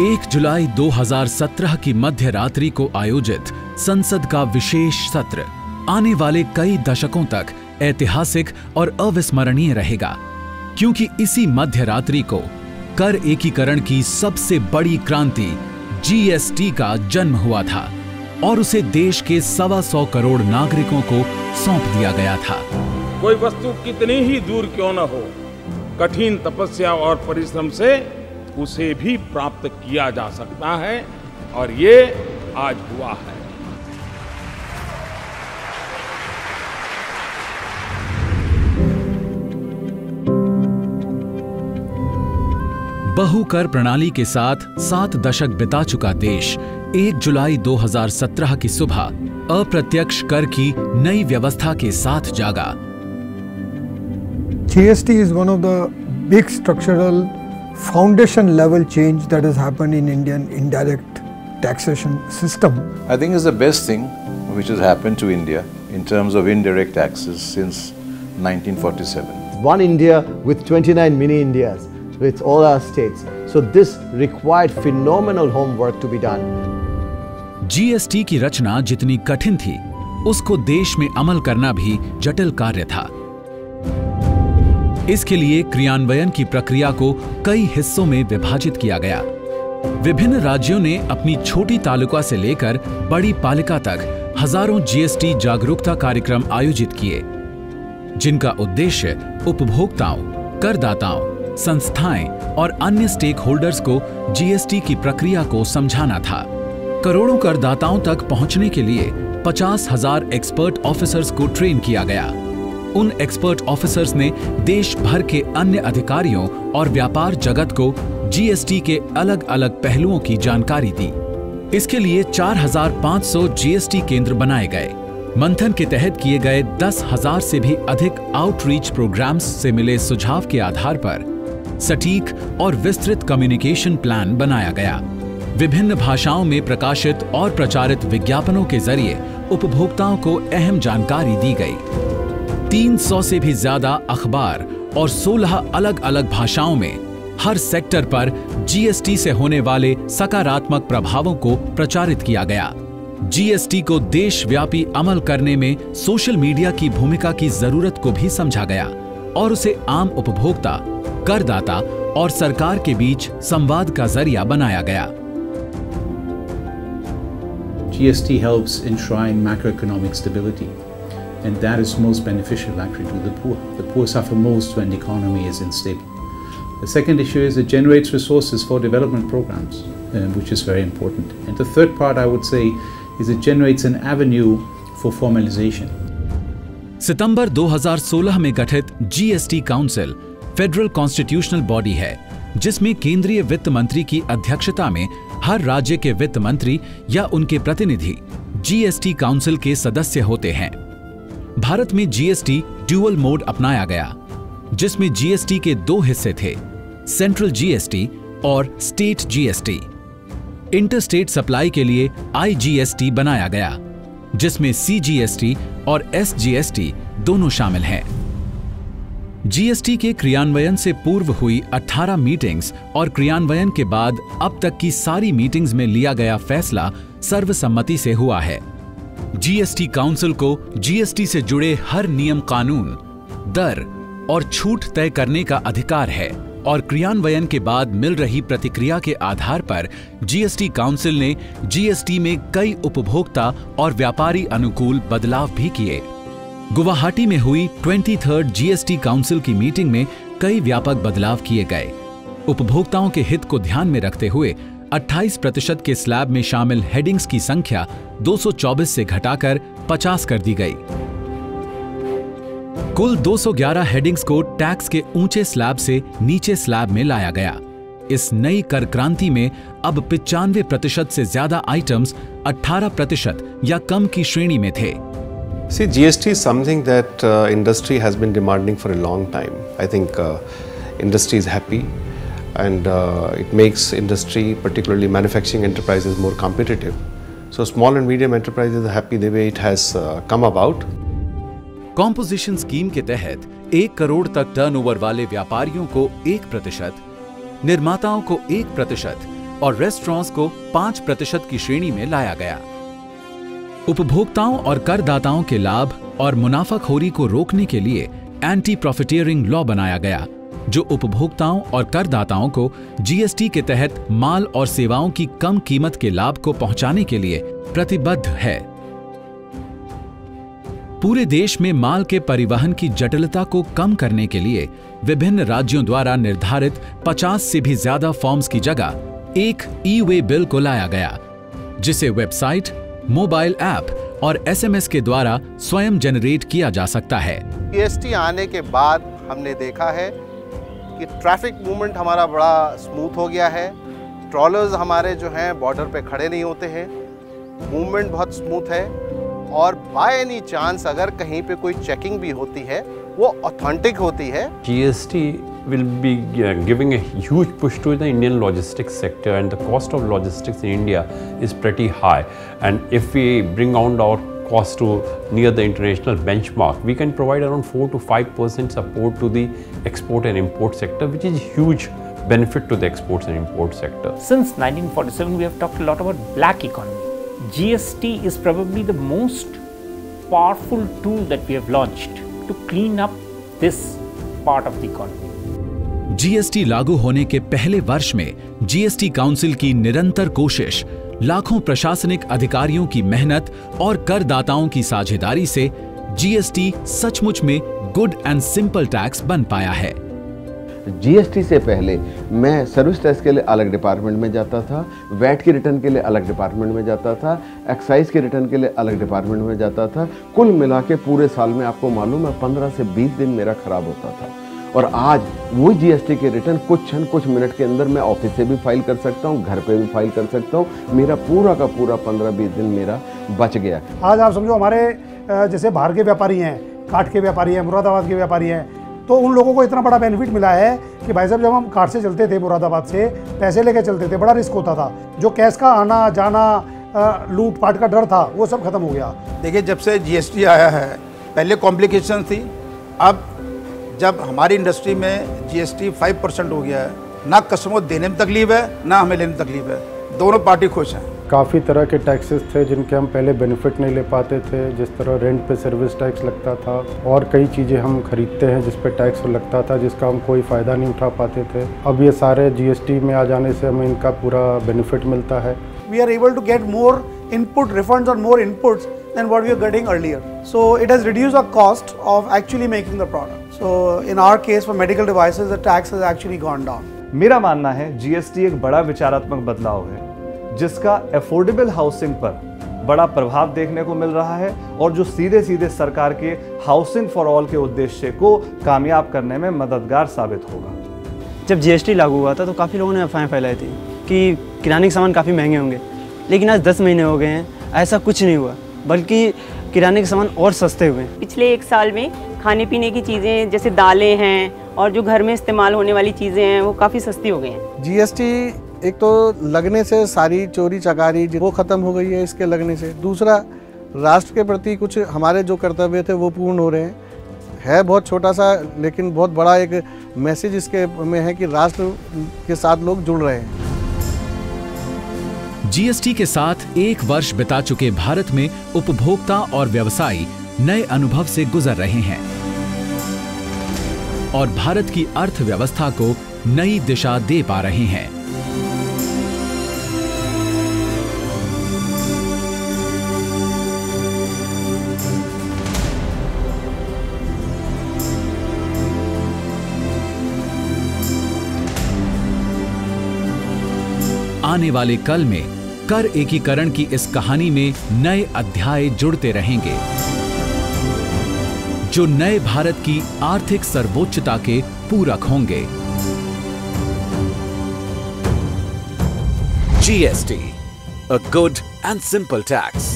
1 जुलाई 2017 की मध्य रात्रि को आयोजित संसद का विशेष सत्र आने वाले कई दशकों तक ऐतिहासिक और अविस्मरणीय रहेगा, क्योंकि इसी मध्य रात्रि को कर एकीकरण की सबसे बड़ी क्रांति जीएसटी का जन्म हुआ था और उसे देश के 125 करोड़ नागरिकों को सौंप दिया गया था। कोई वस्तु कितनी ही दूर क्यों न हो, कठिन तपस्या और परिश्रम से उसे भी प्राप्त किया जा सकता है और ये आज हुआ है। बहुकर प्रणाली के साथ 7 दशक बिता चुका देश 1 जुलाई 2017 की सुबह अप्रत्यक्ष कर की नई व्यवस्था के साथ जागा। GST is one of the big structural foundation level change that has happened in Indian indirect taxation system. I think it's the best thing which has happened to India in terms of indirect taxes since 1947. One India with 29 mini Indias with all our states. So this required phenomenal homework to be done. GST की रचना जितनी कठिन थी, उसको देश में अमल करना भी जटिल कार्य था। इसके लिए क्रियान्वयन की प्रक्रिया को कई हिस्सों में विभाजित किया गया। विभिन्न राज्यों ने अपनी छोटी तालुका से लेकर बड़ी पालिका तक हजारों जीएसटी जागरूकता कार्यक्रम आयोजित किए, जिनका उद्देश्य उपभोक्ताओं, करदाताओं, संस्थाएं और अन्य स्टेक होल्डर्स को जीएसटी की प्रक्रिया को समझाना था। करोड़ों करदाताओं तक पहुंचने के लिए 50,000 एक्सपर्ट ऑफिसर्स को ट्रेन किया गया। उन एक्सपर्ट ऑफिसर्स ने देश भर के अन्य अधिकारियों और व्यापार जगत को जीएसटी के अलग अलग पहलुओं की जानकारी दी। इसके लिए 4,500 जीएसटी केंद्र बनाए गए। मंथन के तहत किए गए 10,000 से भी अधिक आउटरीच प्रोग्राम्स से मिले सुझाव के आधार पर सटीक और विस्तृत कम्युनिकेशन प्लान बनाया गया। विभिन्न भाषाओं में प्रकाशित और प्रचारित विज्ञापनों के जरिए उपभोक्ताओं को अहम जानकारी दी गई। 300 से भी ज्यादा अखबार और 16 अलग अलग भाषाओं में हर सेक्टर पर जीएसटी से होने वाले सकारात्मक प्रभावों को प्रचारित किया गया। जीएसटी को देशव्यापी अमल करने में सोशल मीडिया की भूमिका की जरूरत को भी समझा गया और उसे आम उपभोक्ता, करदाता और सरकार के बीच संवाद का जरिया बनाया गया। GST helps enshrine macroeconomic stability, and that is most beneficial actually to the poor. The poor suffer most when the economy is unstable. The second issue is it generates resources for development programs, which is very important. And the third part I would say is it generates an avenue for formalization. सितंबर 2016 में गठित GST council federal constitutional body है, जिसमें केंद्रीय वित्त मंत्री की अध्यक्षता में हर राज्य के वित्त मंत्री या उनके प्रतिनिधि जीएसटी काउंसिल के सदस्य होते हैं। भारत में जीएसटी ड्यूअल मोड अपनाया गया, जिसमें जीएसटी के 2 हिस्से थे, सेंट्रल जीएसटी और स्टेट जीएसटी। इंटरस्टेट सप्लाई के लिए आईजीएसटी बनाया गया, जिसमें सीजीएसटी और एसजीएसटी दोनों शामिल हैं। जीएसटी के क्रियान्वयन से पूर्व हुई 18 मीटिंग्स और क्रियान्वयन के बाद अब तक की सारी मीटिंग्स में लिया गया फैसला सर्वसम्मति से हुआ है। जीएसटी काउंसिल को जीएसटी से जुड़े हर नियम, कानून, दर और छूट तय करने का अधिकार है और क्रियान्वयन के बाद मिल रही प्रतिक्रिया के आधार पर जीएसटी काउंसिल ने जीएसटी में कई उपभोक्ता और व्यापारी अनुकूल बदलाव भी किए। गुवाहाटी में हुई 23rd जीएसटी काउंसिल की मीटिंग में कई व्यापक बदलाव किए गए। उपभोक्ताओं के हित को ध्यान में रखते हुए 28% के स्लैब में शामिल हेडिंग्स की संख्या 224 से घटाकर 50 कर दी गई। कुल 211 हेडिंग्स को टैक्स के ऊंचे स्लैब से नीचे स्लैब में लाया गया। इस नई कर क्रांति में अब 95% से ज्यादा आइटम्स 18% या कम की श्रेणी में थे। See, GST is something that industry has been demanding for a long time. I think industry is happy and it makes industry, particularly manufacturing enterprises, more competitive. So small and medium enterprises are happy the way it has come about. Composition scheme के तहत 1 करोड़ तक turnover वाले व्यापारियों को 1%, निर्माताओं को 1% और restaurants को 5% की श्रेणी में लाया गया। उपभोक्ताओं और करदाताओं के लाभ और मुनाफाखोरी को रोकने के लिए एंटी प्रॉफिटियरिंग लॉ बनाया गया, जो उपभोक्ताओं और करदाताओं को जीएसटी के तहत माल और सेवाओं की कम कीमत के लाभ को पहुंचाने के लिए प्रतिबद्ध है। पूरे देश में माल के परिवहन की जटिलता को कम करने के लिए विभिन्न राज्यों द्वारा निर्धारित 50 से भी ज्यादा फॉर्म्स की जगह एक ई-वे बिल को लाया गया, जिसे वेबसाइट, मोबाइल ऐप और एसएमएस के द्वारा स्वयं जनरेट किया जा सकता है। जीएसटी आने के बाद हमने देखा है कि ट्रैफिक मूवमेंट हमारा बड़ा स्मूथ हो गया है। ट्रॉलर्स हमारे जो हैं बॉर्डर पे खड़े नहीं होते हैं, मूवमेंट बहुत स्मूथ है, और बाय एनी चांस अगर कहीं पे कोई चेकिंग भी होती है वो ऑथेंटिक होती है। GST will be giving a huge push to the Indian logistics sector, and the cost of logistics in India is pretty high, and if we bring down our cost to near the international benchmark, we can provide around 4 to 5% support to the export and import sector, which is huge benefit to the exports and import sector. Since 1947 we have talked a lot about black economy. GST is probably the most powerful tool that we have launched to clean up this part of the economy. GST लागू होने के पहले वर्ष में GST council की निरंतर कोशिश, लाखों प्रशासनिक अधिकारियों की मेहनत और करदाताओं की साझेदारी से जीएसटी सचमुच में गुड एंड सिंपल टैक्स बन पाया है। जीएसटी से पहले मैं सर्विस टैक्स के लिए अलग डिपार्टमेंट में जाता था, वैट की रिटर्न के लिए अलग डिपार्टमेंट में जाता था, एक्साइज के रिटर्न के लिए अलग डिपार्टमेंट में जाता था। कुल मिला के पूरे साल में आपको मालूम है 15 से 20 दिन मेरा खराब होता था। और आज वो जीएसटी के रिटर्न कुछ मिनट के अंदर मैं ऑफिस से भी फाइल कर सकता हूँ, घर पे भी फाइल कर सकता हूँ। मेरा पूरा का पूरा 15-20 दिन मेरा बच गया। आज आप समझो हमारे जैसे बाहर के व्यापारी हैं, काठ के व्यापारी हैं, मुरादाबाद के व्यापारी हैं, तो उन लोगों को इतना बड़ा बेनिफिट मिला है कि भाई साहब जब हम काठ से चलते थे, मुरादाबाद से पैसे लेके चलते थे, बड़ा रिस्क होता था। जो कैश का आना जाना, लूट पाट का डर था, वो सब खत्म हो गया। देखिए, जब से जीएसटी आया है, पहले कॉम्प्लिकेशन थी, अब जब हमारी इंडस्ट्री में जीएसटी 5% हो गया है, ना कस्टमर देने में तकलीफ है, ना हमें लेने में तकलीफ है, दोनों पार्टी खुश हैं। काफ़ी तरह के टैक्सेस थे जिनके हम पहले बेनिफिट नहीं ले पाते थे, जिस तरह रेंट पे सर्विस टैक्स लगता था, और कई चीज़ें हम खरीदते हैं जिस पे टैक्स लगता था, जिसका हम कोई फ़ायदा नहीं उठा पाते थे। अब ये सारे जीएसटी में आ जाने से हमें इनका पूरा बेनिफिट मिलता है। We are able to get more input refunds on more inputs than what we were getting earlier. So it has reduced our cost of actually making the product. So in our case for medical devices, the tax has actually gone down. मेरा मानना है GST एक बड़ा विचारात्मक बदलाव है, जिसका affordable housing पर बड़ा प्रभाव देखने को मिल रहा है, और जो सीधे सीधे सरकार के हाउसिंग फॉर ऑल के उद्देश्य को कामयाब करने में मददगार साबित होगा। जब जीएसटी लागू हुआ था तो काफ़ी लोगों ने अफवाहें फैलाई थी कि किराने के सामान काफ़ी महंगे होंगे, लेकिन आज 10 महीने हो गए हैं, ऐसा कुछ नहीं हुआ, बल्कि किराने के सामान और सस्ते हुए हैं। पिछले 1 साल में खाने पीने की चीज़ें जैसे दालें हैं और जो घर में इस्तेमाल होने वाली चीज़ें हैं वो काफ़ी सस्ती हो गई हैं। जीएसटी एक तो लगने से सारी चोरी चकारी वो ख़त्म हो गई है इसके लगने से। दूसरा, राष्ट्र के प्रति कुछ हमारे जो कर्तव्य थे वो पूर्ण हो रहे हैं। है बहुत छोटा सा, लेकिन बहुत बड़ा एक मैसेज इसके में है कि राष्ट्र के साथ लोग जुड़ रहे हैं। जीएसटी के साथ 1 वर्ष बिता चुके भारत में उपभोक्ता और व्यवसायी नए अनुभव से गुजर रहे हैं और भारत की अर्थव्यवस्था को नई दिशा दे पा रहे हैं। आने वाले कल में कर एकीकरण की इस कहानी में नए अध्याय जुड़ते रहेंगे, जो नए भारत की आर्थिक सर्वोच्चता के पूरक होंगे। GST, a good and simple tax.